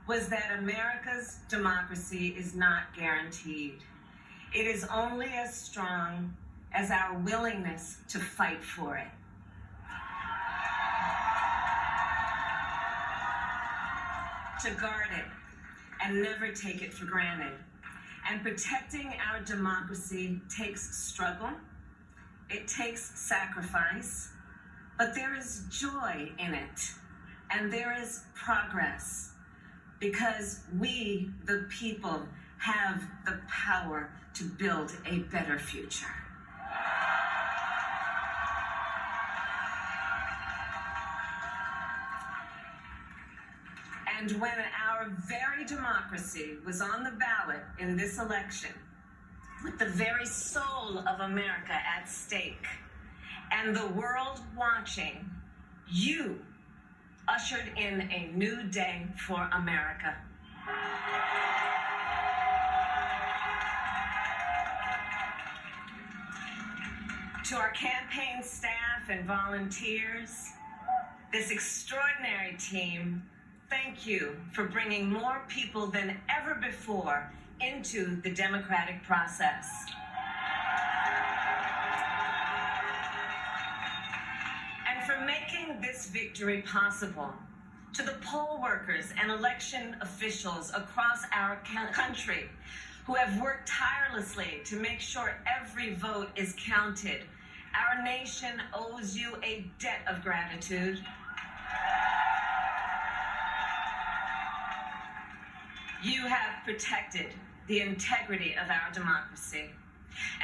was that America's democracy is not guaranteed. It is only as strong as our willingness to fight for it. To guard it and never take it for granted. And protecting our democracy takes struggle, it takes sacrifice, but there is joy in it, and there is progress, because we, the people, have the power to build a better future. And when our very democracy was on the ballot in this election, with the very soul of America at stake, and the world watching, you ushered in a new day for America. To our campaign staff and volunteers, this extraordinary team, thank you for bringing more people than ever before into the democratic process. And for making this victory possible. To the poll workers and election officials across our country who have worked tirelessly to make sure every vote is counted, our nation owes you a debt of gratitude. You have protected the integrity of our democracy.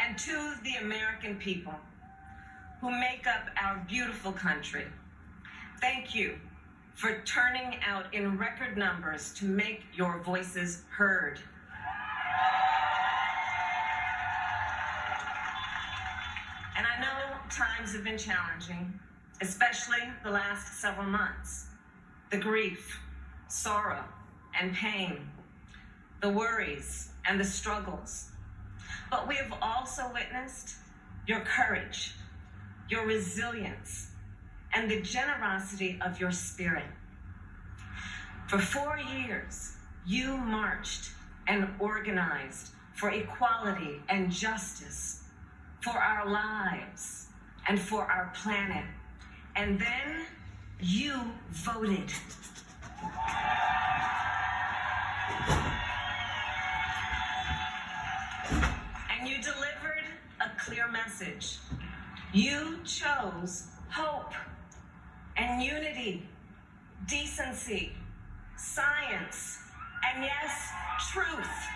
And to the American people who make up our beautiful country, thank you for turning out in record numbers to make your voices heard. And I know times have been challenging, especially the last several months. The grief, sorrow, and pain, the worries and the struggles. But we have also witnessed your courage, your resilience, and the generosity of your spirit. For 4 years, you marched and organized for equality and justice, for our lives and for our planet. And then you voted. And you delivered a clear message. You chose hope and unity, decency, science, and yes, truth.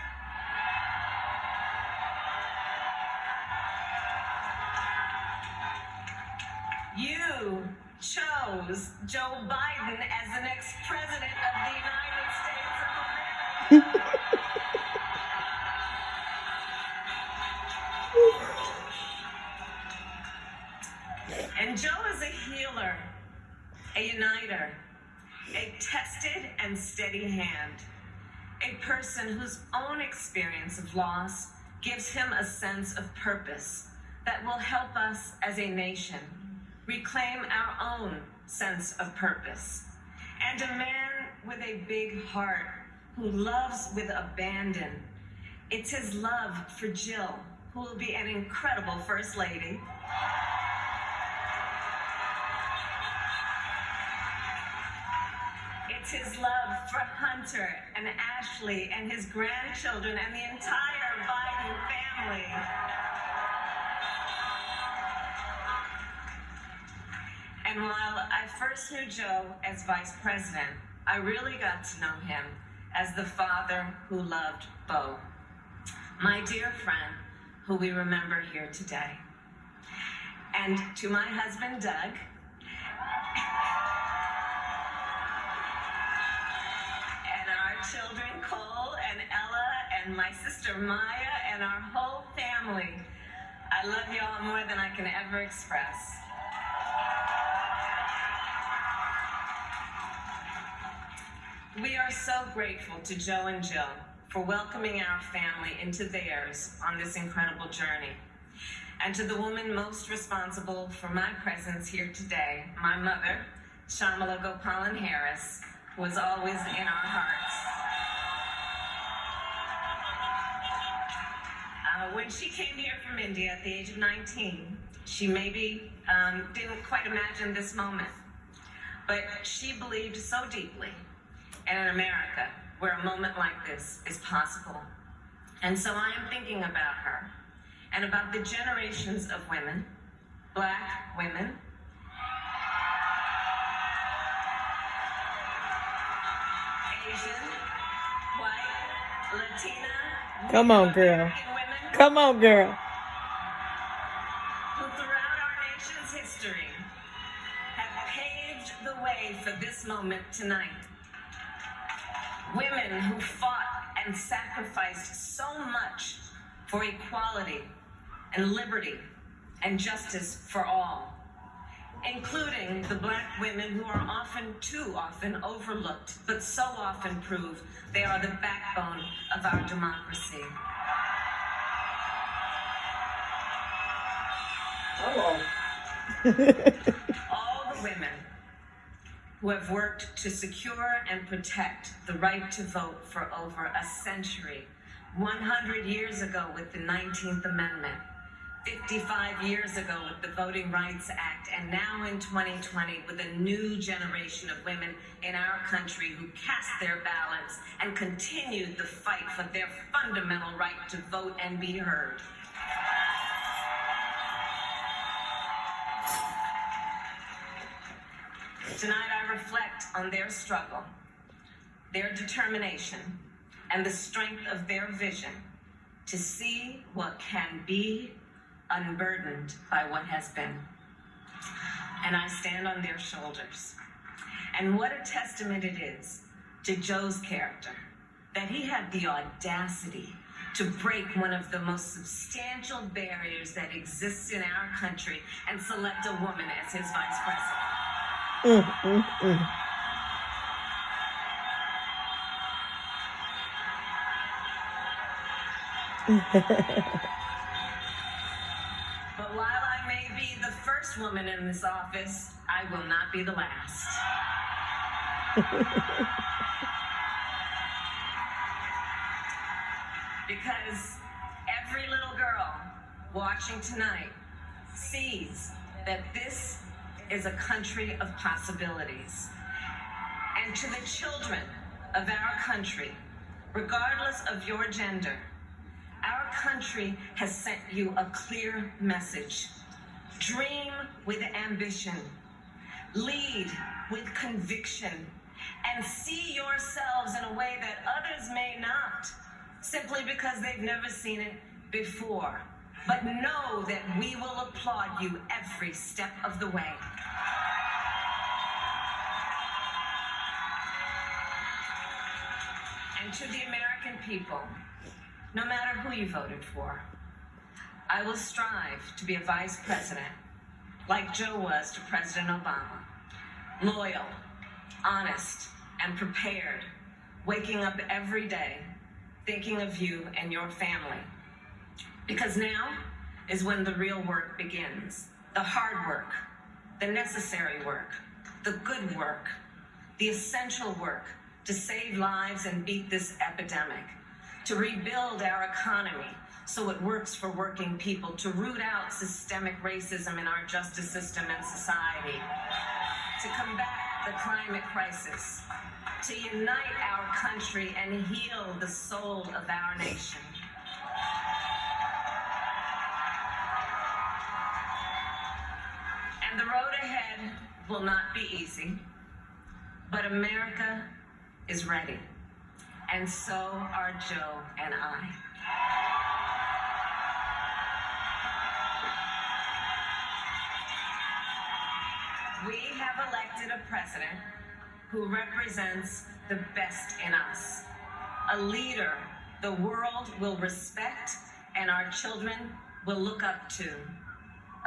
You chose Joe Biden as the next president of the United States of America. And Joe is a healer, a uniter, a tested and steady hand, a person whose own experience of loss gives him a sense of purpose that will help us as a nation reclaim our own sense of purpose. And a man with a big heart who loves with abandon. It's his love for Jill, who will be an incredible First Lady. It's his love for Hunter and Ashley and his grandchildren and the entire Biden family. And while I first knew Joe as vice president, I really got to know him as the father who loved Bo, my dear friend who we remember here today. And to my husband, Doug, and our children, Cole and Ella, and my sister, Maya, and our whole family, I love you all more than I can ever express. We are so grateful to Joe and Jill for welcoming our family into theirs on this incredible journey. And to the woman most responsible for my presence here today, my mother, Kamala Harris, who is always in our hearts. When she came here from India at the age of 19, she maybe didn't quite imagine this moment. But she believed so deeply in an America where a moment like this is possible. And so I am thinking about her and about the generations of women, Black women, Asian, white, Latina, Come on, girl. American women Come on, girl. who throughout our nation's history have paved the way for this moment tonight. Women who fought and sacrificed so much for equality and liberty and justice for all, including the Black women who are too often overlooked, but so often prove they are the backbone of our democracy. Hello. All the women who have worked to secure and protect the right to vote for over a century, 100 years ago with the 19th Amendment, 55 years ago with the Voting Rights Act, and now in 2020 with a new generation of women in our country who cast their ballots and continued the fight for their fundamental right to vote and be heard. Tonight I reflect on their struggle, their determination, and the strength of their vision to see what can be unburdened by what has been. And I stand on their shoulders. And what a testament it is to Joe's character that he had the audacity to break one of the most substantial barriers that exists in our country and select a woman as his vice president. But while I may be the first woman in this office, I will not be the last. Because every little girl watching tonight sees that this is a country of possibilities. And to the children of our country, regardless of your gender, our country has sent you a clear message. Dream with ambition, lead with conviction, and see yourselves in a way that others may not, simply because they've never seen it before. But know that we will applaud you every step of the way. And to the American people, no matter who you voted for, I will strive to be a vice president, like Joe was to President Obama. Loyal, honest, and prepared, waking up every day, thinking of you and your family. Because now is when the real work begins. The hard work, the necessary work, the good work, the essential work to save lives and beat this epidemic, to rebuild our economy so it works for working people, to root out systemic racism in our justice system and society, to combat the climate crisis, to unite our country and heal the soul of our nation. And the road ahead will not be easy, but America is ready. And so are Joe and I. We have elected a president who represents the best in us, a leader the world will respect and our children will look up to,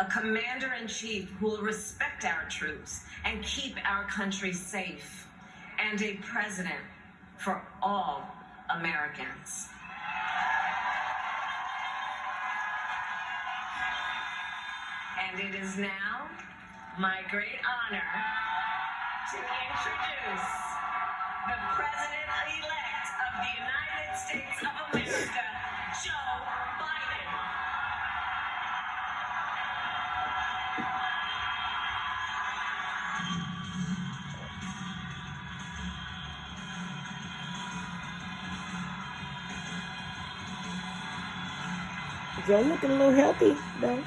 a commander-in-chief who will respect our troops and keep our country safe, and a president for all Americans. And it is now my great honor to introduce the President-elect of the United States of America, Joe Biden. Joe looking a little healthy, though.